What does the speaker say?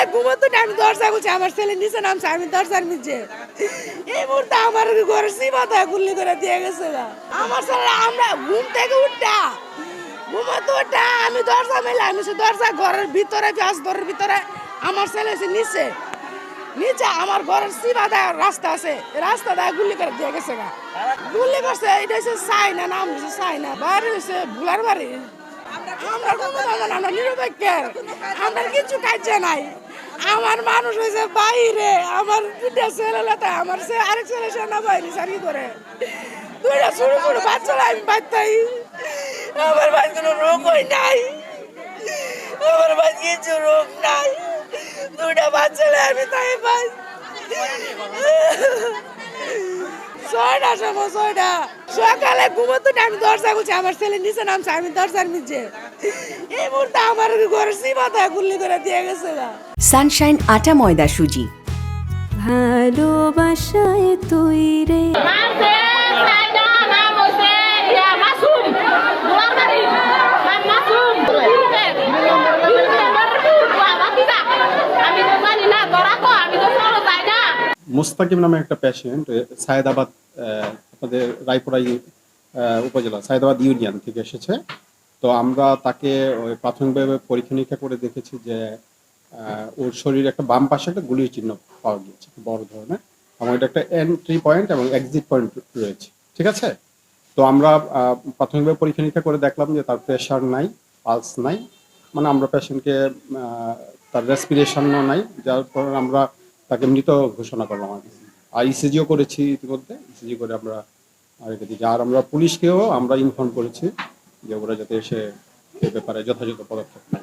সকালে ঘুমোতে আমি দরজা খুলছি, আমার ছেলে নিচে নামছে, আমি দরজার নিচে। এই মুহূর্তে আমার ঘরের সীমাতে গুল্লি করে দিয়ে গেছে গা। আমার ছেলে আমরা ঘুম থেকে উঠা ঘুমাতে উঠা আমি দরজা মেলে, আমি সে দরজা ঘরের ভিতরে ঘরের ভিতরে আমার ছেলে এসে নিচে নিচে আমার ঘরের সীমাতে রাস্তা আছে, রাস্তা দিয়ে গুলি করে দিয়ে গেছে গা। গুলি করছে এটা হচ্ছে চাইনা, নাম হচ্ছে চাইনা, বাড়ি হচ্ছে ভুলার বাড়ি। আমরা আমরা নিরপেক্ষের, আমরা কিছু কাজে নাই। আমার মানুষ হয়েছে বাইরে, আমার দুটা ছেলে লেতা, আমার আরেক ছেলে সেনাবাহিনী চাকরি করে, দুইটা ছোট ছোট বাচ্চারা আমি বাচ্চাই। আমার ভাই কোনো রোগ হয় নাই, আমার ভাই কিছু রোগ নাই, দুইটা বাচ্চারা আমি তাই ভাই। ছয়টা সময় ছয়টা সকালে ঘুমোতে আমি দরজা খুলছি, আমার ছেলে নিচে নামছে, আমি দরজার নিচে। এই মুহূর্তে আমার ঘরের সীমাতে গুলি করে দিয়ে গেছে গা। সানশাইন আটা ময়দা সুজি। ভালোবাসায় তুই রে মুস্তাকিম নামে একটা পেশেন্ট সায়েদাবাদ, আপনাদের রায়পুরাই উপজেলা সায়েদাবাদ ইউনিয়ন থেকে এসেছে। তো আমরা তাকে ওই প্রাথমিকভাবে পরীক্ষা নিরীক্ষা করে দেখেছি যে ওর শরীরে একটা বাম পাশে একটা গুলির চিহ্ন পাওয়া গিয়েছে, বড় ধরনের, এবং এটা একটা এন্ট্রি পয়েন্ট এবং এক্সিট পয়েন্ট রয়েছে। ঠিক আছে, তো আমরা প্রাথমিকভাবে পরীক্ষা নিরীক্ষা করে দেখলাম যে তার প্রেশার নাই, পালস নাই, মানে আমরা পেশেন্টকে তার রেসপিরেশনও নাই, যার পর আমরা তাকে মৃত ঘোষণা করলাম। আর ইসিজিও করেছি ইতিমধ্যে, ইসিজি করে আমরা রেখে দিয়েছি। আর আমরা পুলিশকেও আমরা ইনফর্ম করেছি যে ওরা যাতে এসে এ ব্যাপারে যথাযথ পদক্ষেপ নেয়।